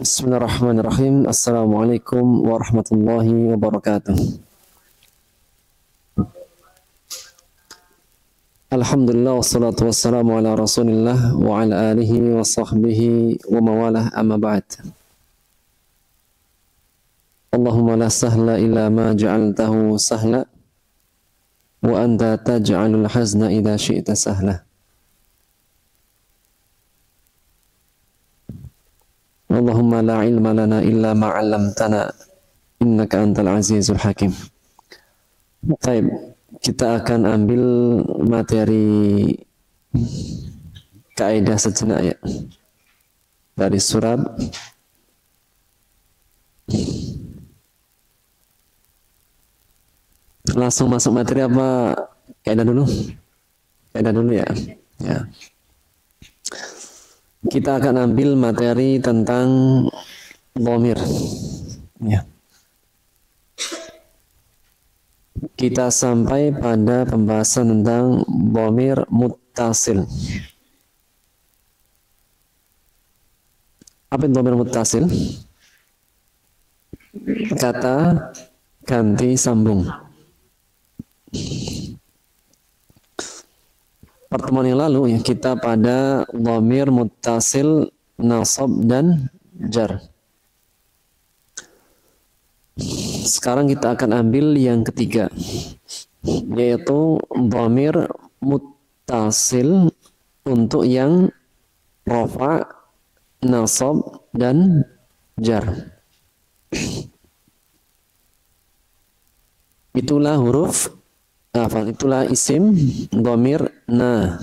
Bismillahirrahmanirrahim. Assalamualaikum warahmatullahi wabarakatuh. Alhamdulillah wassalatu wassalamu ala Rasulillah wa ala alihi wa sahbihi wa mawalah amma ba'd. Allahumma la sahla illa ma ja'altahu sahla wa anta taj'alul hazna idza syi'ta sahla. Allahumma la ilma lana illa ma 'allamtana innaka antal azizul hakim. Baik, kita akan ambil materi kaidah sejenak ya dari surat langsung masuk materi apa kaidah dulu? Kaidah dulu ya. Ya. Kita akan ambil materi tentang dhamir. Ya. Kita sampai pada pembahasan tentang dhamir muttasil. Apa itu dhamir muttasil? Kata ganti sambung. Pertemuan yang lalu ya, kita pada dhamir muttasil, nasab dan jar. Sekarang kita akan ambil yang ketiga, yaitu dhamir muttasil untuk yang rafa, nasab dan jar. Itulah huruf itulah isim dhamir na.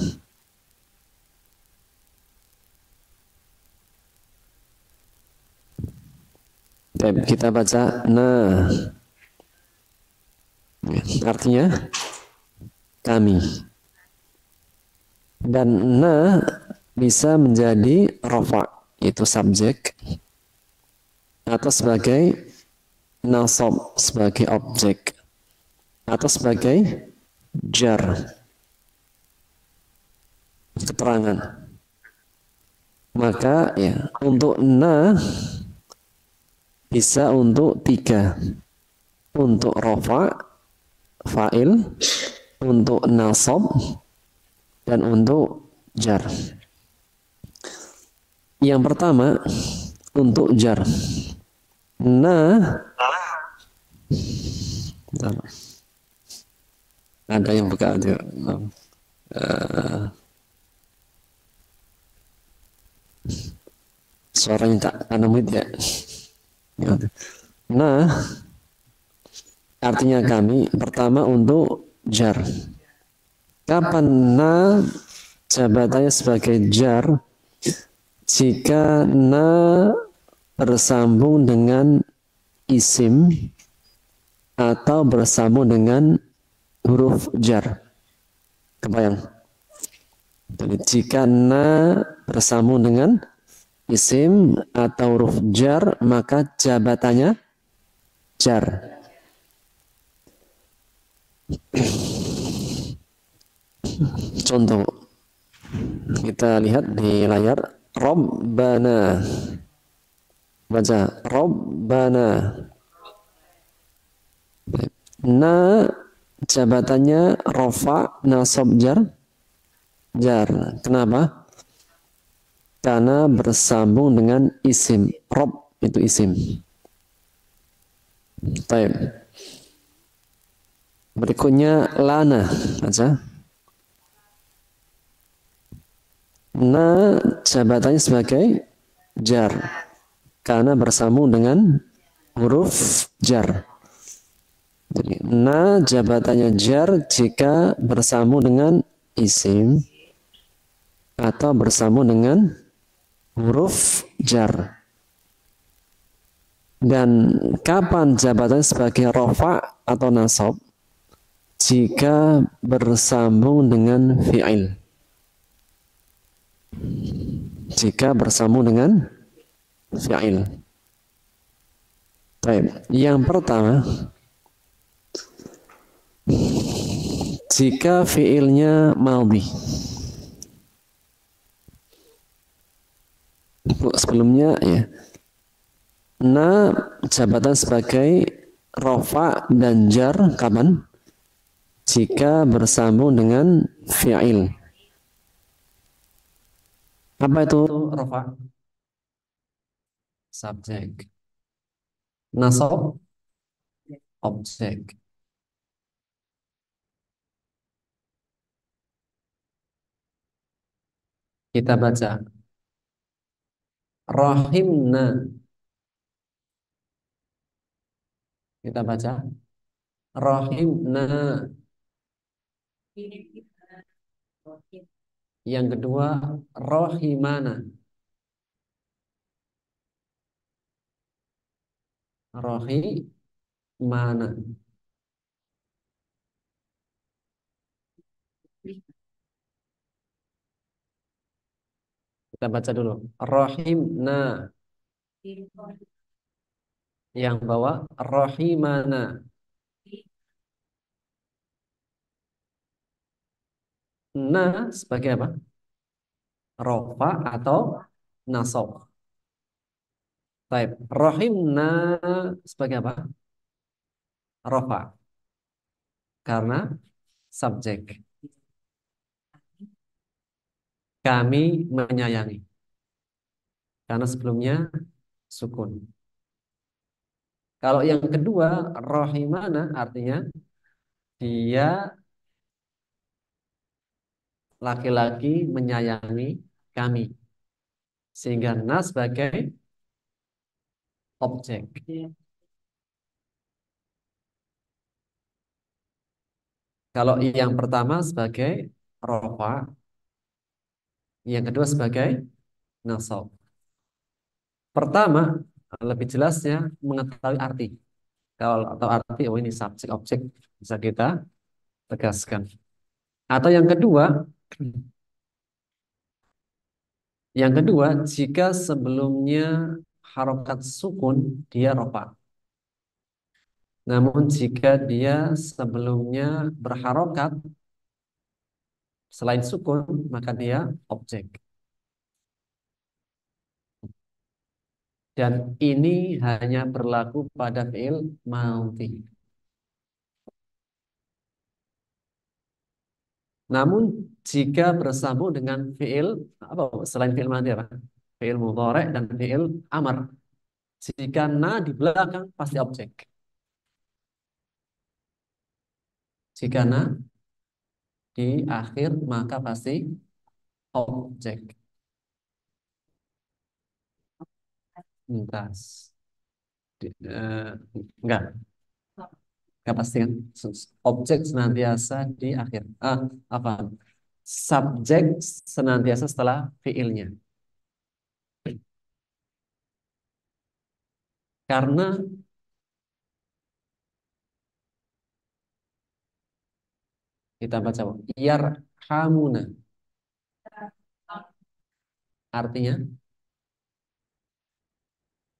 Kita baca na. Artinya kami. Dan na bisa menjadi rafa, itu subjek, atau sebagai nasab, sebagai objek, atau sebagai jar, keterangan. Maka ya, untuk na bisa untuk tiga, untuk rafa, fa'il, untuk nasab, dan untuk jar. Yang pertama untuk jar. Na ada yang buka aja. Suaranya tak tanamit ya. Nah, artinya kami. Pertama untuk jar. Kapan na jabatannya sebagai jar? Jika na bersambung dengan isim atau bersambung dengan huruf jar. Kebayang? Jadi jika na bersambung dengan isim atau huruf jar, maka jabatannya jar. Contoh, kita lihat di layar. Rabbana. Baca Rabbana. Na jabatannya rafa, nasab, jar. Jar. Kenapa? Karena bersambung dengan isim. Rabb itu isim. Baik. Berikutnya lana. Baca. Na jabatannya sebagai jar. Karena bersambung dengan huruf jar. Jadi, na jabatannya jar jika bersambung dengan isim atau bersambung dengan huruf jar. Dan kapan jabatannya sebagai rafa atau nasab? Jika bersambung dengan fi'il. Jika bersambung dengan fi'il. Baik, yang pertama, jika fi'ilnya madhi. Sebelumnya ya, Na jabatan sebagai rofa dan jar kapan? Jika bersambung dengan fi'il. Apa itu rofa? Subjek. Nasab, objek. Kita baca. Rahimna. Kita baca. Rahimna. Yang kedua, rohimana. Rohimana. Kita baca dulu. Rohimna. Yang bawah, rohimana. Na sebagai apa? Rofa atau nasab. Baik. Rohimna sebagai apa? Rofa. Karena subjek. Kami menyayangi. Karena sebelumnya sukun. Kalau yang kedua, rohimana artinya dia laki-laki menyayangi kami. Sehingga na sebagai objek. Kalau yang pertama sebagai rofa, yang kedua sebagai nasab. Pertama, lebih jelasnya mengetahui arti. Kalau atau arti, oh ini subjek objek bisa kita tegaskan. Atau yang kedua, jika sebelumnya harokat sukun, dia rofa. Namun jika dia sebelumnya berharokat selain sukun, maka dia objek. Dan ini hanya berlaku pada fiil madhi. Namun jika bersambung dengan fiil apa selain fiil madhi apa? Fiil mudhari dan fiil amar. Jika na di belakang pasti objek. Jika na di akhir maka pasti objek. Mumtaz. Enggak, enggak pasti kan. Objek senantiasa di akhir. Apa? Subjek senantiasa setelah fiilnya. Karena kita baca yarhamuna. Artinya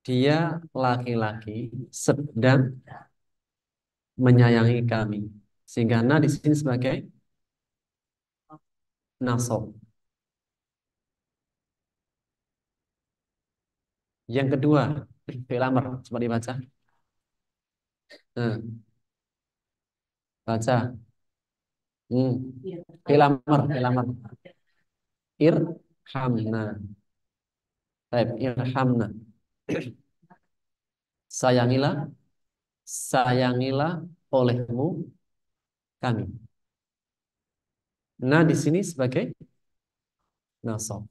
dia laki-laki sedang menyayangi kami. Sehingga na di sini sebagai nasab. Yang kedua, fi'il amr, coba dibaca. Nah, baca. Hmm. Fi'il amr, fi'il amr. Irhamna. Baik, irhamna. Sayangilah, sayangilah olehmu kami. Nah, di sini sebagai nasab.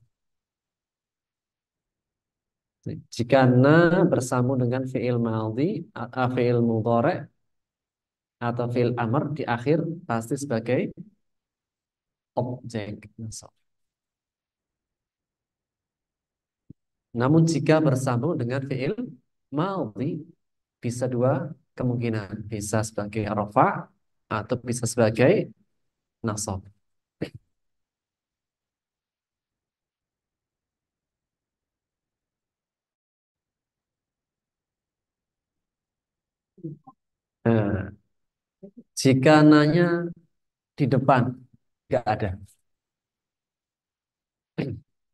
Jika na bersambung dengan fi'il madhi, fi'il mudhari atau fi'il amr di akhir pasti sebagai objek nasab. Namun jika bersambung dengan fi'il madhi bisa dua kemungkinan, bisa sebagai rafa atau bisa sebagai nasab. Nah, jika nanya di depan nggak ada.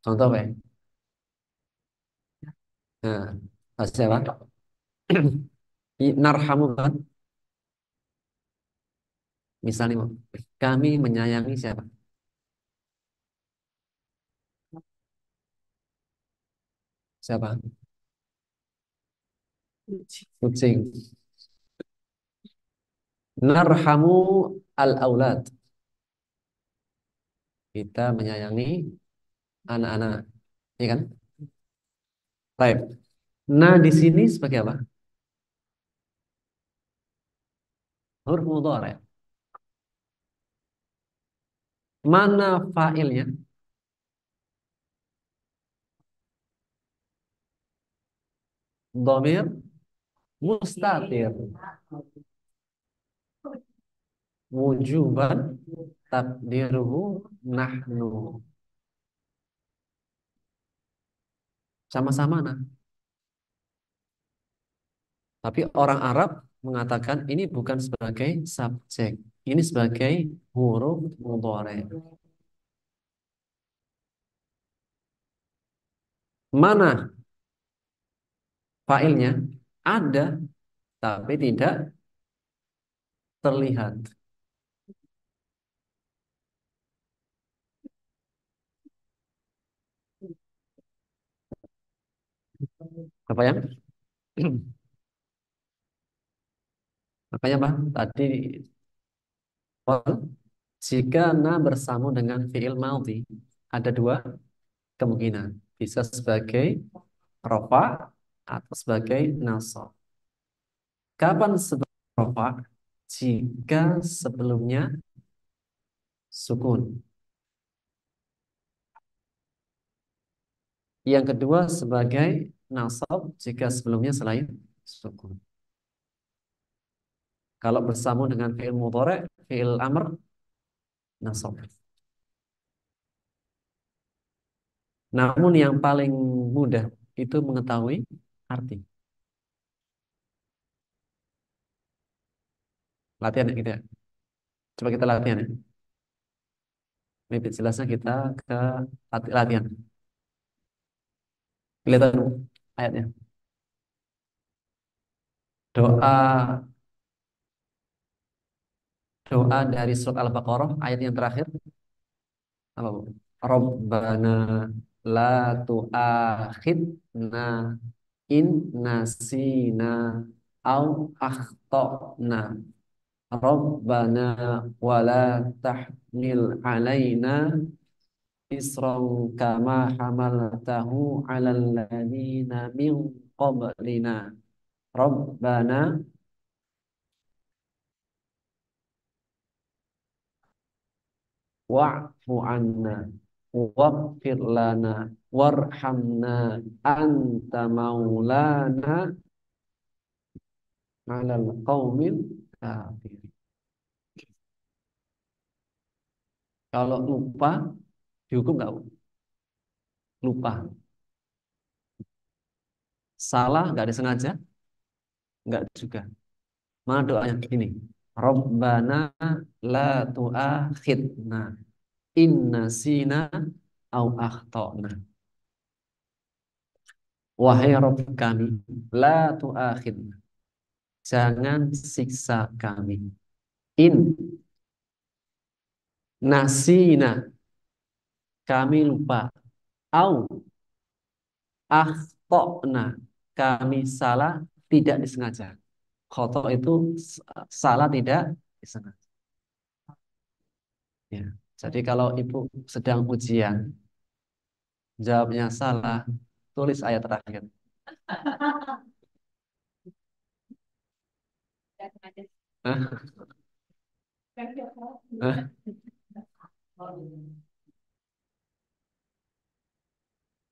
Contoh ya. Nah, maksudnya apa? Narhamu kan? Misalnya kami menyayangi siapa? Siapa? Kucing. Narhamu al-aulad. Kita menyayangi anak-anak. Iya kan? Baik. Nah, di sini sebagai apa? Huruf mudhari'. Mana fa'ilnya? Dhamir mustatir. Wujuban takdiruhu nahnu. Sama-sama nah. Tapi orang Arab mengatakan ini bukan sebagai subjek. Ini sebagai huruf mudhari'. Mana fa'ilnya? Ada, tapi tidak terlihat. Apa yang? Makanya Pak, tadi jika na bersama dengan fi'il madhi, ada dua kemungkinan. Bisa sebagai rofa atau sebagai nasab. Kapan sebagai rofa? Jika sebelumnya sukun. Yang kedua sebagai nasab jika sebelumnya selain sukun. Kalau bersama dengan fi'il mudhari', fi'il amr, nasab. Namun yang paling mudah itu mengetahui arti. Latihan ya gitu ya. Coba kita latihan ya. Lebih jelasnya kita ke latihan. Kelihatan ayatnya. Doa doa dari surat Al-Baqarah ayat yang terakhir apa Bu? Rabbana la tu'akhidna in nasina au akhtana. Rabbana wala tahmil alaina isran kama hamaltahu alal ladina min qablina. Rabbana wa'fu anna waghfir lana warhamna anta maulana 'alal qaumil kafirin. Kalau lupa dihukum nggak? Lupa. Salah nggak disengaja? Nggak juga. Mana doanya ini? Rabbana la tu'akhidna in nasina au akhtana. Wahai Rabb kami, la tu'akhidna. Jangan siksa kami. In nasina kami lupa. Au akhtana kami salah tidak disengaja. Khoto itu salah tidak disengaja. Ya. Jadi kalau ibu sedang ujian, jawabnya salah, tulis ayat terakhir. Hah? Hah?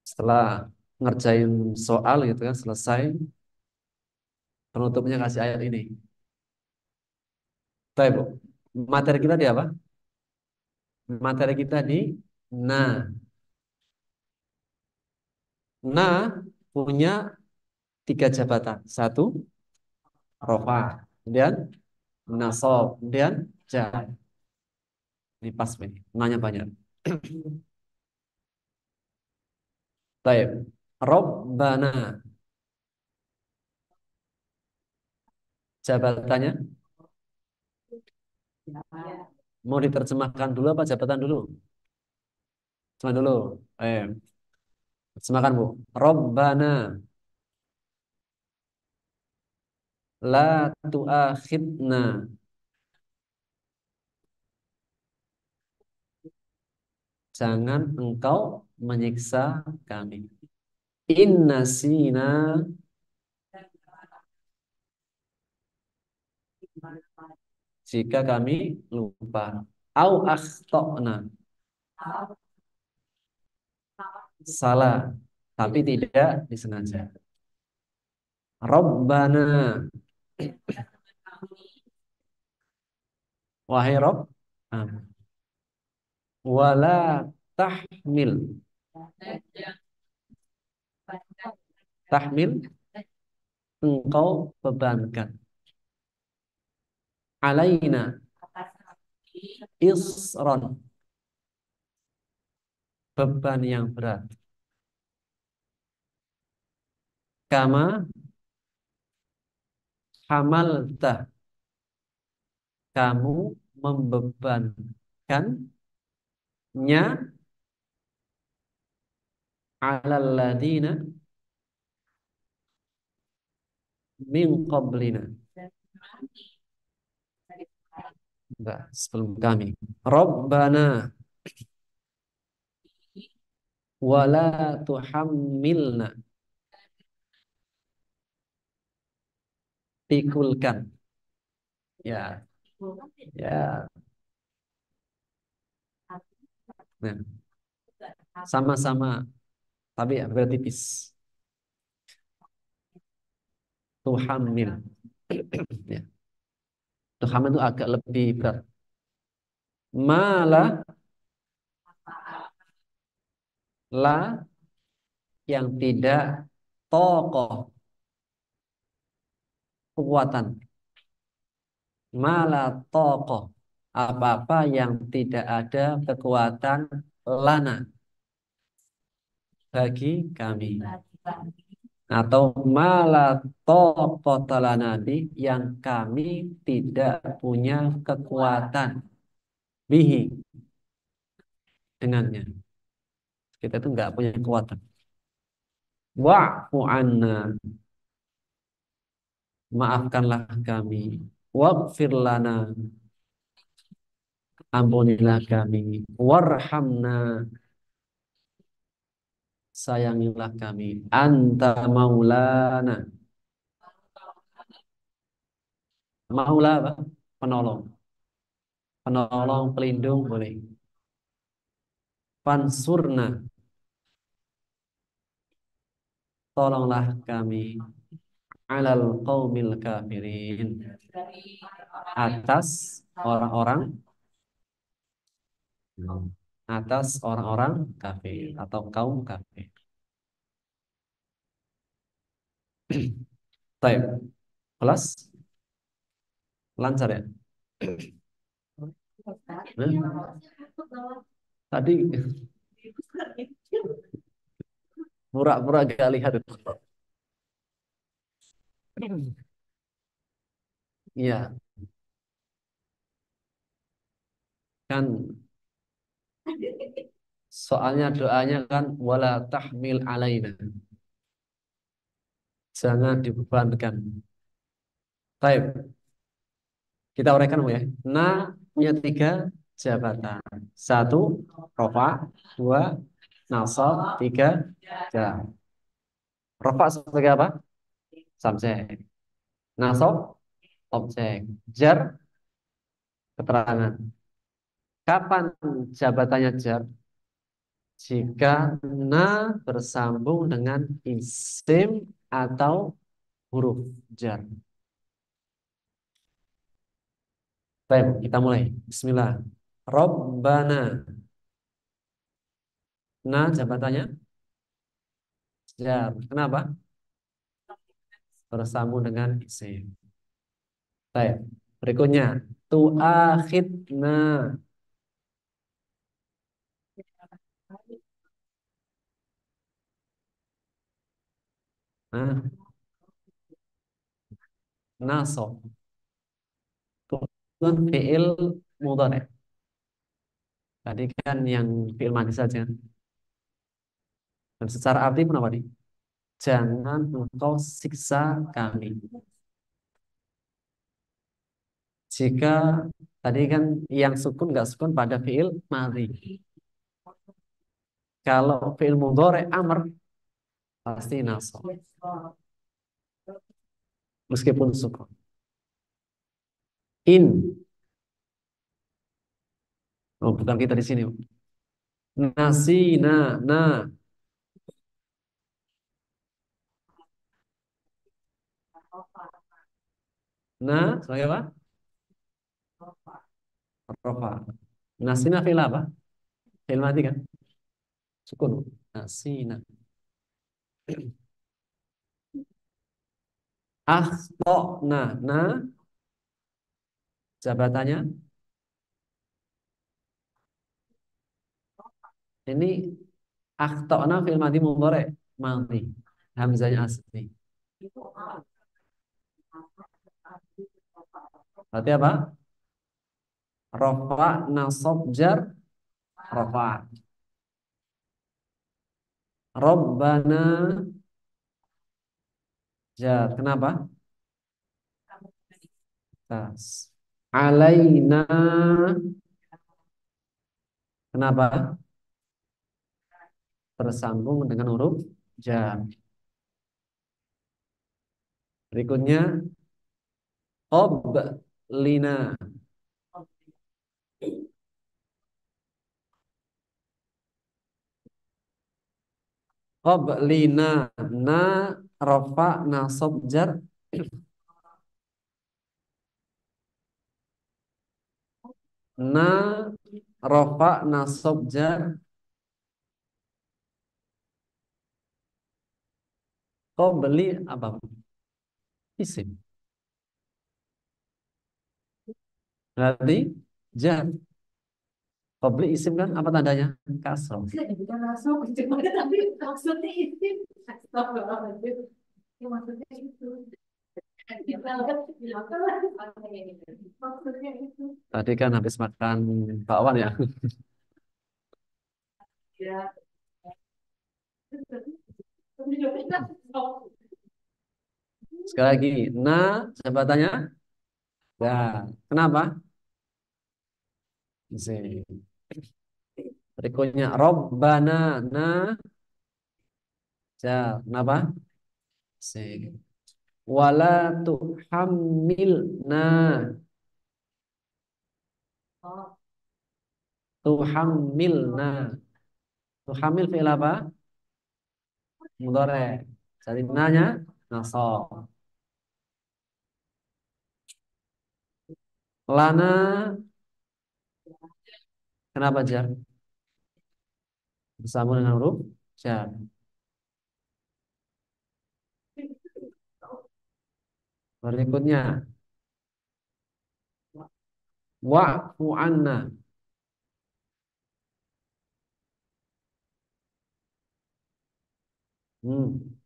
Setelah ngerjain soal gitu kan, selesai, penutupnya kasih ayat ini. Baik, Bu. Materi kita di apa? Materi kita di na. Na punya tiga jabatan. Satu, rofa. Kemudian nasab. Kemudian jar. Ini pas ini. Nanya banyak. Baik. Robbana. Jabatannya mau diterjemahkan dulu apa jabatan dulu? Terjemah dulu. Eh, terjemahkan Bu. Rabbana la tu'akhidna. Jangan engkau menyiksa kami. Innasina jika kami lupa. Au akhtona salah tapi tidak disengaja. Rabbana wahai Rabb, ah, wala tahmil tahmil engkau bebankan alaina isron beban yang berat kama hamalta kamu membebankannya alal ladina min qablina. Enggak, sebelum kami. Rabbana wala tuhammilna pikulkan ya ya nah, sama-sama tapi ya beda tipis tuhammil ya tuhammil itu agak lebih berat malah la yang tidak tokoh kekuatan malah tokoh apa-apa yang tidak ada kekuatan lana bagi kami atau malah tokoh nabi yang kami tidak punya kekuatan bihi dengannya kita itu nggak punya kekuatan wa'fu anna maafkanlah kami waghfir lana ampunilah kami warhamna sayangilah kami anta maulana maula apa? Penolong penolong pelindung boleh fansurna tolonglah kami alal qaumil kafirin atas orang-orang orang-orang kafir atau kaum kafir. Baik, kelas lancar ya? Nah, tadi pura-pura gak lihat itu. Iya, kan soalnya doanya kan wala tahmil alaina. Jangan dibebankan. Baik, kita uraikan Bu ya. Na punya tiga jabatan. Satu, rofa. Dua, nasab. Tiga, jar. Rofa sebagai apa? Subjek. Nasab, objek. Jar, keterangan. Kapan jabatannya jar? Jika na bersambung dengan isim atau huruf jar. Baik, kita mulai. Bismillah. Rabbana. Na jabatannya jar. Kenapa? Bersambung dengan isim. Baik. Berikutnya. Tu'akhidna. Nah, nasab. fiil mudhari. Tadi kan yang fiil madhi saja. Dan secara arti pun apa nih? Jangan engkau siksa kami. Jika tadi kan yang sukun nggak sukun pada fiil madhi. Kalau fiil mudhari amr pasti nasab. Meskipun sukun. In. Oh, bukan kita di sini. Nasi, na. Na, sebagai apa? Rofa. Nasina fi'il apa? Fi'il mati kan? Sukun. Nasina. Na jabatannya ini akhtona fi'il mati mudhari mati. Hamzanya asli. Berarti apa? Rofa, nasab, jar, rofa. Rabbana jar. Kenapa? Tas. Alaina. Kenapa? Tersambung dengan huruf jar. Berikutnya qablina. Qablina na rafa nasab jar na rafa nasab jar qabli apa? Isim. Berarti jar. Qabli isim kan apa tandanya? Kasroh. Bukan masuk, cuma tapi maksudnya itu astagfirullahaladzim. Ya, maksudnya itu. Maksudnya itu. Tadi kan habis makan bakwan ya. Ya. Sekali lagi, na jabatannya ya. Kenapa? Z. Berikutnya Robbana na ja. Kenapa? Z. Wala tuhammilna. Tuhammilna. Tuhamil fi'il apa? Mudhari. Jadi nanya nasab. Lana kenapa jar? Bersambung dengan huruf jar. Berikutnya wa'fu anna. Hmm.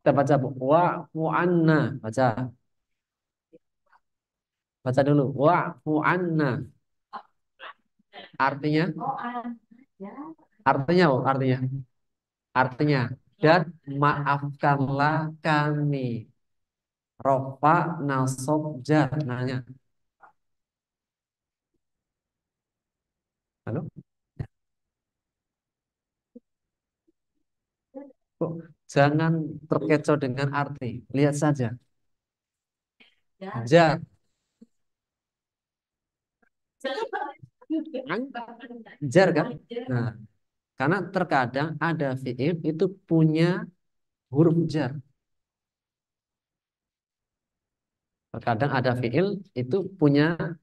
Kita baca bu. Wa'fu anna. Baca. Baca dulu. Wa'fu anna. Artinya? Artinya, Bu, artinya. Artinya. Dan maafkanlah kami. Rofa nasab jar. Nanya. Halo? Kok jangan terkecoh dengan arti. Lihat saja. Jar. Kan? Jar kan? Nah, karena terkadang ada fi'il itu punya huruf jar. Terkadang ada fi'il itu punya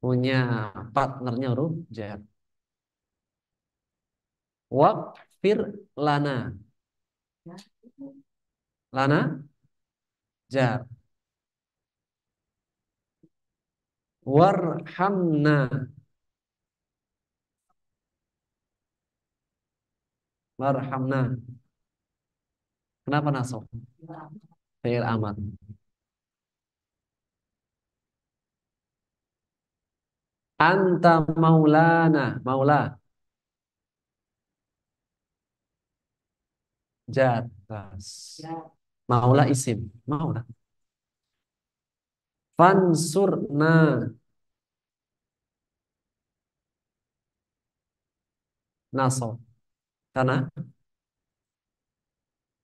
punya partnernya huruf jar. Waqfir lana. Lana jar. Warhamna. Warhamna. Kenapa nasab? Fi'il amar. Anta maulana. Maula. Jar. Bas. Maula isim. Maula. Fansurna. Nasab. Karena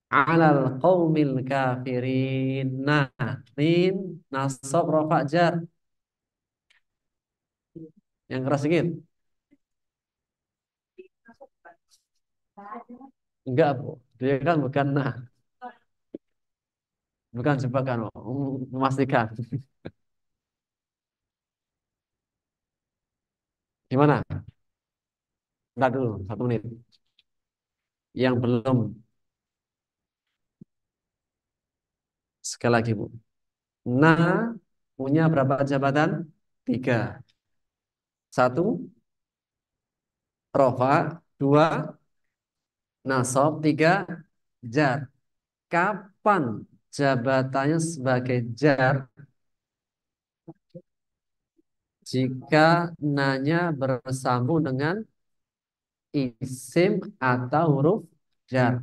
alal qaumil kafirin. Nah, min nasab rafa jar. Yang keras sedikit. Enggak, Bu. Dia kan bukan nah, bukan jebakan, Bu. Memastikan. Gimana? Enggak dulu, 1 menit. Yang belum, sekali lagi, Bu. Nah, punya berapa jabatan? 3. 1, rofa. 2, nasab. 3, jar. Kapan jabatannya sebagai jar? Jika nanya bersambung dengan isim atau huruf jar.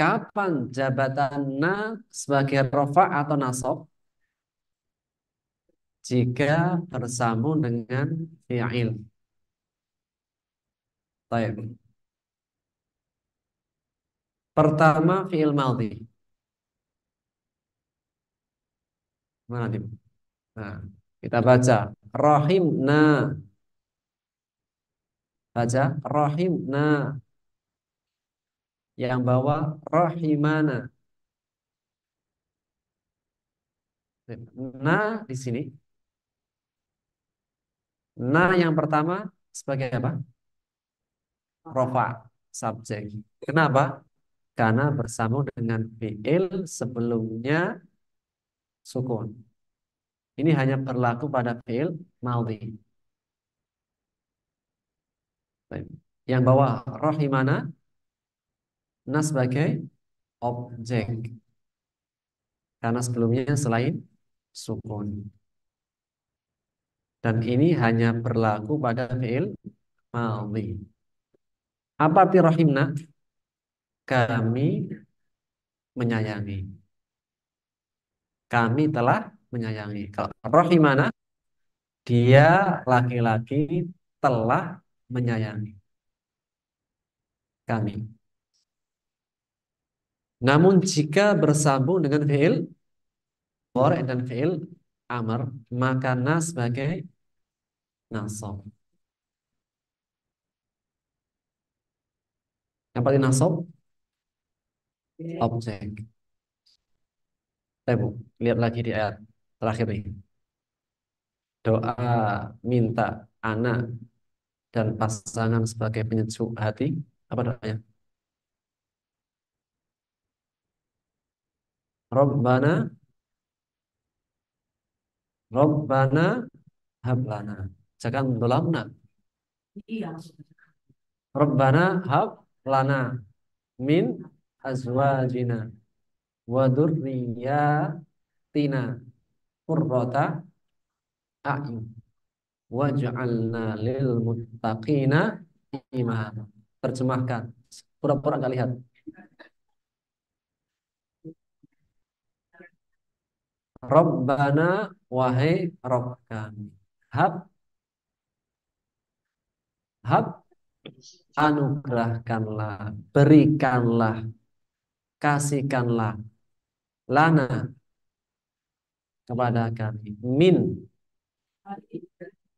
Kapan jabatan na sebagai rofa atau nasab? Jika bersambung dengan fi'il. Baik. Pertama fi'il madhi. Mana Dim? Nah, kita baca rahimna. Baca rahimna. Yang bawah rahimana. Na di sini. Na yang pertama sebagai apa? Rofa, subjek. Kenapa? Karena bersambung dengan fi'il sebelumnya sukun. Ini hanya berlaku pada fi'il madhi. Baik. Yang bawah rahimana, na sebagai objek. Karena sebelumnya selain sukun. Dan ini hanya berlaku pada fi'il madhi. Apa arti rahimna? Kami menyayangi. Kami telah menyayangi. Kalau rahimana, dia laki-laki telah menyayangi kami. Namun jika bersambung dengan fi'il mudhari' dan fi'il amr, maka na sebagai nasab. Yang paling nasab objek. Bu, lihat lagi di ayat terakhir ini. Doa minta anak dan pasangan sebagai penyejuk hati. Apa doanya? Rabbana, Rabbana hablana. Jangan dolamna. Iya. Rabbana hab lana min azwajina wa dzurriyyatina qurrata a'yun waj'alna lil muttaqina imama. Terjemahkan. Pura-pura nggak lihat. Rabbana, wahai Rabb kami. Hab, hab, anugerahkanlah, berikanlah, kasihkanlah lana kepada kami min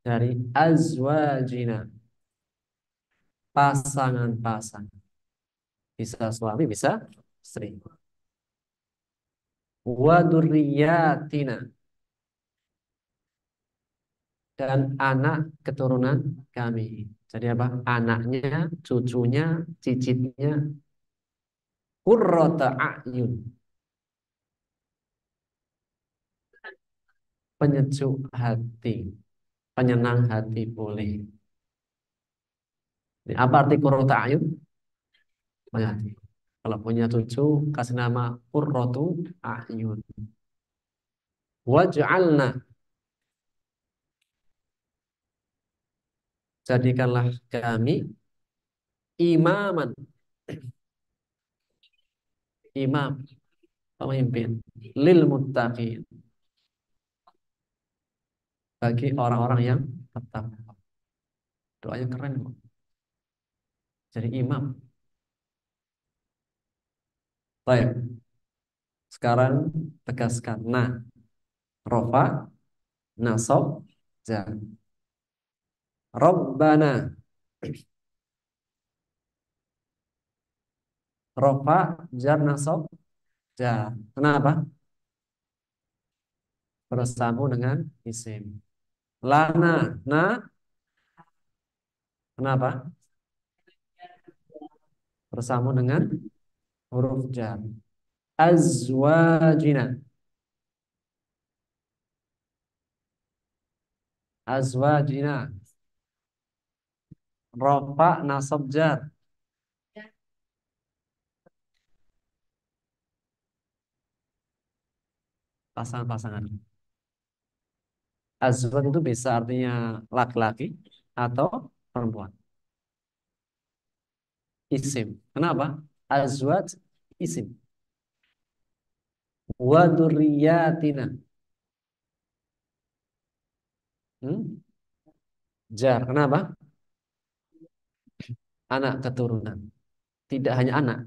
dari azwajina, pasangan-pasangan, bisa suami bisa istri, wa dzurriyyatina, dan anak keturunan kami. Jadi apa? Anaknya, cucunya, cicitnya, qurrata a'yun, penyejuk hati, penyenang hati boleh. Ini apa arti qurratu ayun? Banyak. Kalau punya cucu kasih nama qurratu ayun. Waj'alna, jadikanlah kami imaman, imam, pemimpin, lil muttaqin, bagi orang-orang yang tetap. Doanya keren kok. Jadi imam. Baik, sekarang tegaskan. Nah, rofa, nasab, jar. Rabbana, rofa, jar, nasab, jar. Kenapa? Bersambung dengan isim. Lana, nah, kenapa? Bersambung dengan huruf jar. Azwajina, azwajina. Rofa, nasab, jar. Pasangan-pasangan. Azwaj itu bisa artinya laki-laki atau perempuan. Isim. Kenapa? Azwaj isim. Wa dzurriyyatina. Jar. Kenapa? Anak keturunan. Tidak hanya anak.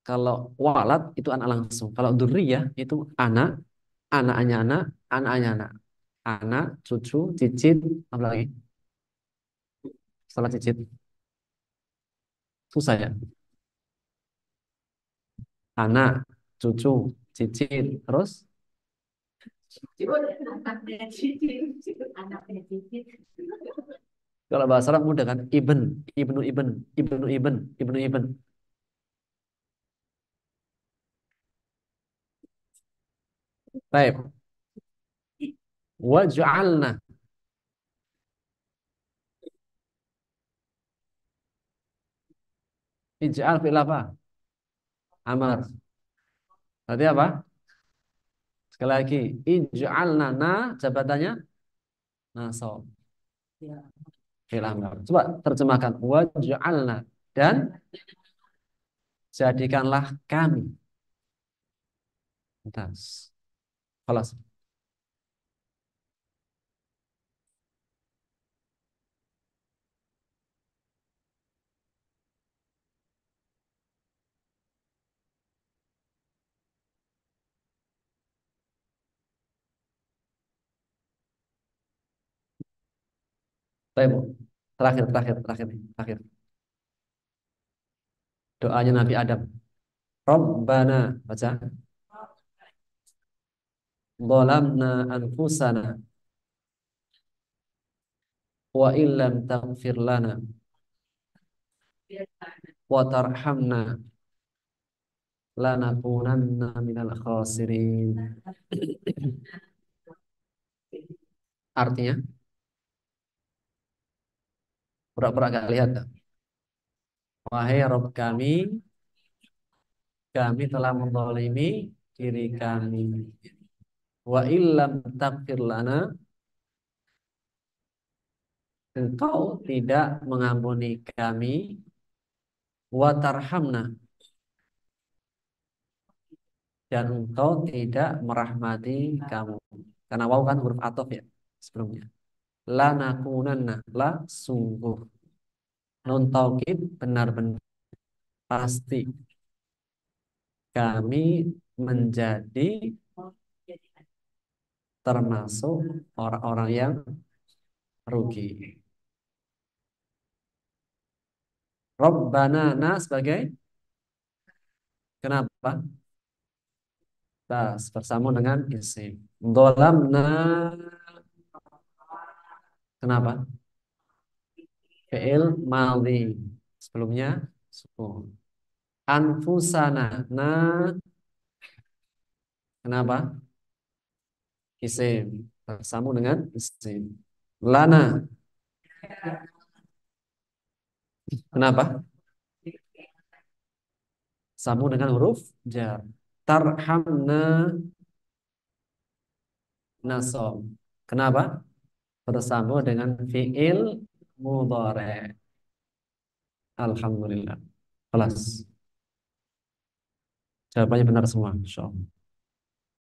Kalau walad itu anak langsung. Kalau dzurriyyah itu anak, anaknya anak, anaknya anak. Anak, cucu, cicit, apa lagi? Setelah cicit. Susah ya. Anak, cucu, cicit, terus Anaknya cicit, anaknya cicit. kalau bahasa Arab mudah kan? Ibn, ibnu ibn, ibnu ibn, ibnu ibn. Baik. Waj'alna. Ij'al fi'il apa? Amar. Berarti apa? Sekali lagi. Ij'alna, na jabatannya nasab. Fi'il amar. Coba terjemahkan. Waj'alna. Dan jadikanlah kami. Tas. Kelas. Baik, Bu. Terakhir, terakhir, terakhir, terakhir. Doanya Nabi Adam. Rabbana. Baca. Zalamna anfusana. Wa illam taghfir lana. Wa tarhamna. Lanakunanna minal khasirin. Artinya, pura-pura gak lihat. Wahai Rabb kami telah menzalimi diri kami. Wa illam taghfir lana, engkau tidak mengampuni kami. Wa tarhamna, dan engkau tidak merahmati kamu. Karena waw kan huruf ataf ya sebelumnya. Lanakunanna, la sungguh. Nun taukid benar-benar pasti kami menjadi termasuk orang-orang yang rugi. Rabbana na sebagai kenapa? Tas bersambung dengan isim. Dolamna kenapa? Fi'il madhi. Sebelumnya sukun. Anfusana na kenapa? Isim. Bersambung dengan isim. Lana Kenapa? Sambung dengan huruf jar. Tarhamna nasob. Kenapa? Bersambung dengan fiil mudhari. Alhamdulillah. Kelas. Jawabannya benar semua, insyaallah.